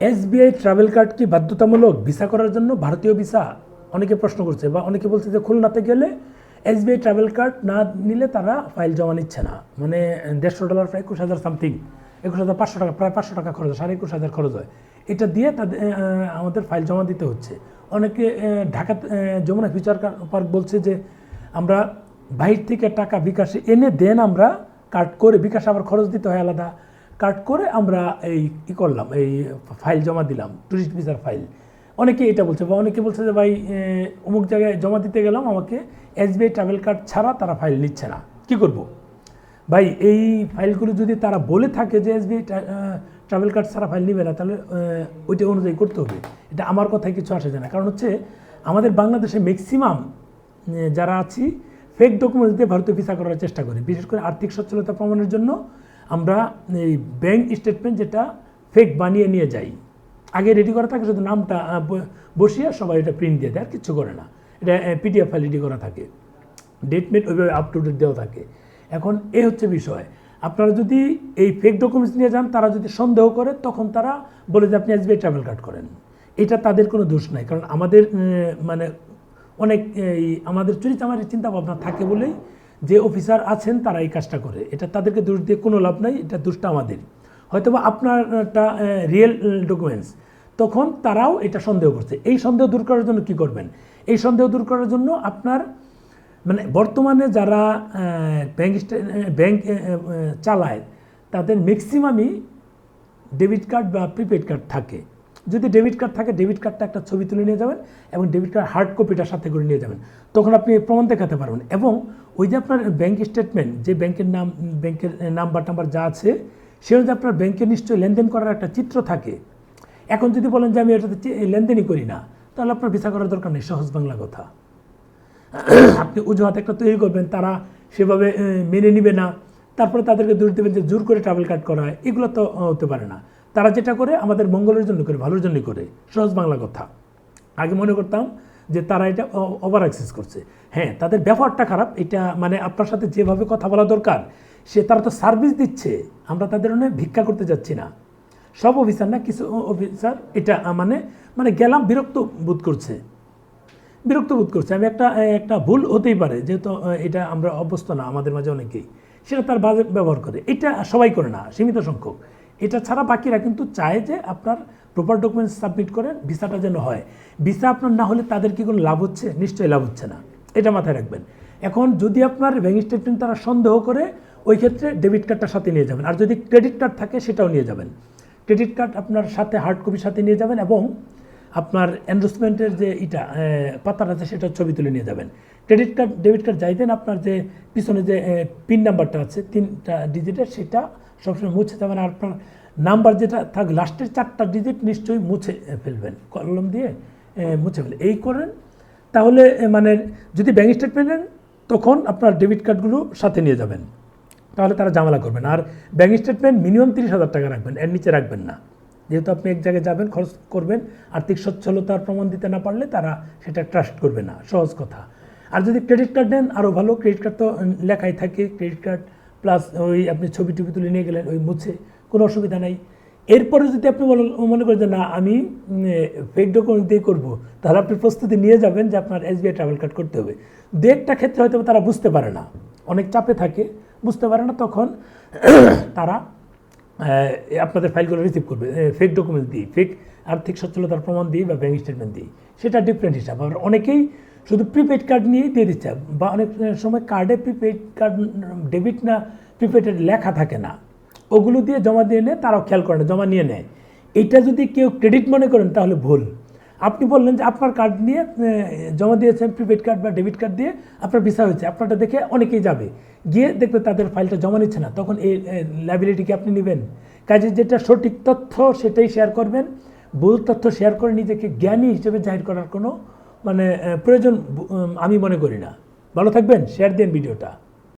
SBI travel card কি বাধ্যতামূলক visa করার জন্য? ভারতীয় ভিসা অনেকে প্রশ্ন করছে, বা অনেকে বলছে যে খুলনাতে গেলে এসবিআই ট্রাভেল কার্ড না নিলে তারা ফাইল জমা নিচ্ছে না। মানে $150 প্রায় 21,000 সামথিং, 21,500 টাকা, প্রায় 500 টাকা খরচ হয়, 21,500 খরচ হয়। এটা দিয়ে তাদের আমাদের ফাইল জমা দিতে হচ্ছে। অনেকে ঢাকা যমুনা ফিউচার পার্ক বলছে যে আমরা বাইরে থেকে টাকা বিকাশে এনে দেন, আমরা কার্ড করে, বিকাশে আবার খরচ দিতে হয় আলাদা, কার্ড করে আমরা করলাম, এই ফাইল জমা দিলাম, ট্যুরিস্ট ভিসার ফাইল। অনেকে এটা বলছে, বা অনেকে বলছে যে ভাই অমুক জায়গায় জমা দিতে গেলাম, আমাকে এসবিআই ট্রাভেল কার্ড ছাড়া তারা ফাইল নিচ্ছে না, কি করব? ভাই এই ফাইলগুলো যদি তারা বলে থাকে যে এসবিআই ট্রাভেল কার্ড ছাড়া ফাইল নিবে না, তাহলে ওইটা অনুযায়ী করতে হবে। এটা আমার কথায় কিছু আসে যায় না। কারণ হচ্ছে আমাদের বাংলাদেশে ম্যাক্সিমাম যারা আছি ফেক ডকুমেন্টস দিয়ে ভারতীয় ভিসা করার চেষ্টা করি। বিশেষ করে আর্থিক সচ্ছলতা প্রমাণের জন্য আমরা এই ব্যাংক স্টেটমেন্ট যেটা ফেক বানিয়ে নিয়ে যাই, আগে রেডি করা থাকে, শুধু নামটা বসিয়ে সবাই এটা প্রিন্ট দিয়ে দেয়, আর কিছু করে না। এটা পিডিএফ ফাইল রেডি করা থাকে, ডেটমেট ওইভাবে আপ টু ডেট দেওয়া থাকে। এখন এই হচ্ছে বিষয়, আপনারা যদি এই ফেক ডকুমেন্টস নিয়ে যান, তারা যদি সন্দেহ করে তখন তারা বলে যে আপনি এসবিআই ট্রাভেল কার্ড করেন। এটা তাদের কোনো দোষ নাই, কারণ আমাদের মানে অনেক আমাদের চুরিচামারির চিন্তাভাবনা থাকে বলেই যে অফিসার আছেন তারা এই কাজটা করে। এটা তাদেরকে দোষ দিয়ে কোনো লাভ নাই, এটা দোষটা আমাদের। হয়তো বা আপনারটা রিয়েল ডকুমেন্টস, তখন তারাও এটা সন্দেহ করছে। এই সন্দেহ দূর করার জন্য কি করবেন? এই সন্দেহ দূর করার জন্য আপনার মানে বর্তমানে যারা ব্যাংক চালায় তাদের ম্যাক্সিমামই ডেবিট কার্ড বা প্রিপেড কার্ড থাকে। যদি ডেবিট কার্ড থাকে, ডেবিট কার্ডটা একটা ছবি তুলে নিয়ে যাবেন এবং ডেবিট কার্ড হার্ড কপিটা সাথে করে নিয়ে যাবেন, তখন আপনি প্রমাণ দেখাতে পারবেন। এবং ওই যে আপনার ব্যাংক স্টেটমেন্ট, যে ব্যাংকের নাম, ব্যাংকের নাম্বার টাম্বার যা আছে, সে অনুযায়ী আপনার ব্যাংকে নিশ্চয়ই লেনদেন করার একটা চিত্র থাকে। এখন যদি বলেন যে আমি এটাতে লেনদেনই করি না, তাহলে আপনার ভিসা করার দরকার নেই। সহজ বাংলা কথা, আপনি অজুহাত একটা তৈরি করবেন, তারা সেভাবে মেনে নিবে না, তারপরে তাদেরকে দোষ দেবেন যে জোর করে ট্রাভেল কার্ড করা হয়। এগুলো তো হতে পারে না। তারা যেটা করে আমাদের মঙ্গলের জন্য করে, ভালোর জন্যই করে। সহজ বাংলা কথা। আগে মনে করতাম যে তারা এটা ওভার অ্যাক্সেস করছে। হ্যাঁ, তাদের ব্যবহারটা খারাপ, এটা মানে আপনার সাথে যেভাবে কথা বলা দরকার, তারা তো সার্ভিস দিচ্ছে, আমরা তাদের জন্য ভিক্ষা করতে যাচ্ছি না। সব অফিসার না, কিছু অফিসার এটা মানে গেলাম বিরক্ত বোধ করছে। আমি একটা ভুল হতেই পারে, যেহেতু এটা আমরা অভ্যস্ত না, আমাদের মাঝে অনেকেই সেটা তার বাজে ব্যবহার করে। এটা সবাই করে না, সীমিত সংখ্যক। এটা ছাড়া বাকিরা কিন্তু চায় যে আপনার প্রপার ডকুমেন্টস সাবমিট করেন, ভিসাটা যেন হয়। ভিসা আপনার না হলে তাদের কি কোনো লাভ হচ্ছে? নিশ্চয়ই লাভ হচ্ছে না, এটা মাথায় রাখবেন। এখন যদি আপনার ব্যাংক স্টেটমেন্ট তারা সন্দেহ করে, ওই ক্ষেত্রে ডেবিট কার্ডটা সাথে নিয়ে যাবেন। আর যদি ক্রেডিট কার্ড থাকে সেটাও নিয়ে যাবেন। ক্রেডিট কার্ড আপনার সাথে হার্ড কপির সাথে নিয়ে যাবেন, এবং আপনার এনরোসমেন্টের যে পাতাটা আছে সেটা ছবি তুলে নিয়ে যাবেন। ক্রেডিট কার্ড, ডেবিট কার্ড যাই দেন, আপনার যে পিছনে যে পিন নাম্বারটা আছে 3টা ডিজিটের, সেটা সবসময় মুছে যাবেন। আর আপনার নাম্বার যেটা থাকবে লাস্টের 4টা ডিজিট নিশ্চয়ই মুছে ফেলবেন, কলম দিয়ে মুছে ফেলবেন। এই করেন, তাহলে মানে যদি ব্যাঙ্ক স্টেটমেন্ট নেন, তখন আপনার ডেবিট কার্ডগুলো সাথে নিয়ে যাবেন, তাহলে তারা ঝামেলা করবেন। আর ব্যাঙ্ক স্টেটমেন্ট মিনিমাম 30,000 টাকা রাখবেন, এর নিচে রাখবেন না। যেহেতু আপনি এক জায়গায় যাবেন, খরচ করবেন, আর্থিক সচ্ছলতার প্রমাণ দিতে না পারলে তারা সেটা ট্রাস্ট করবে না, সহজ কথা। আর যদি ক্রেডিট কার্ড নেন, আরও ভালো। ক্রেডিট কার্ড তো লেখাই থাকে, ক্রেডিট কার্ড প্লাস ওই আপনি ছবি টবি তুলে নিয়ে গেলেন, ওই মুছে, কোনো অসুবিধা নাই। এরপরে যদি আপনি মনে করেন যে না আমি ফেক ডকুমেন্ট দিয়ে করবো, তাহলে আপনি প্রস্তুতি নিয়ে যাবেন যে আপনার এসবিআই ট্রাভেল কার্ড করতে হবে। দু একটা ক্ষেত্রে হয়তো তারা বুঝতে পারে না, অনেক চাপে থাকে, বুঝতে পারে না, তখন তারা আপনাদের ফাইলগুলো রিসিভ করবে ফেক ডকুমেন্টস দিয়ে, ফেক আর্থিক সচ্ছলতার প্রমাণ দিয়ে বা ব্যাঙ্ক স্টেটমেন্ট দিয়ে। সেটা ডিফারেন্ট হিসাব। আর অনেকেই শুধু প্রিপেড কার্ড নিয়েই দিয়ে দিচ্ছে, বা অনেক সময় কার্ডে প্রিপেড কার্ড, ডেবিট না প্রিপেডের লেখা থাকে না, ওগুলো দিয়ে জমা দিয়ে নেয়, তারাও খেয়াল করে না, জমা নিয়ে নেয়। এইটা যদি কেউ ক্রেডিট মনে করেন তাহলে ভুল। আপনি বললেন যে আপনার কার্ড নিয়ে জমা দিয়েছেন, প্রিপেড কার্ড বা ডেবিট কার্ড দিয়ে আপনার ভিসা হয়েছে, আপনারটা দেখে অনেকেই যাবে, গিয়ে দেখবে তাদের ফাইলটা জমা নিচ্ছে না, তখন এই লাইবিলিটিকে আপনি নেবেন। কাজে যেটা সঠিক তথ্য সেটাই শেয়ার করবেন। ভুল তথ্য শেয়ার করে নিজেকে জ্ঞানী হিসেবে জাহির করার কোনো প্রয়োজন আমি মনে করি না। ভালো থাকবেন, শেয়ার দেন ভিডিওটা।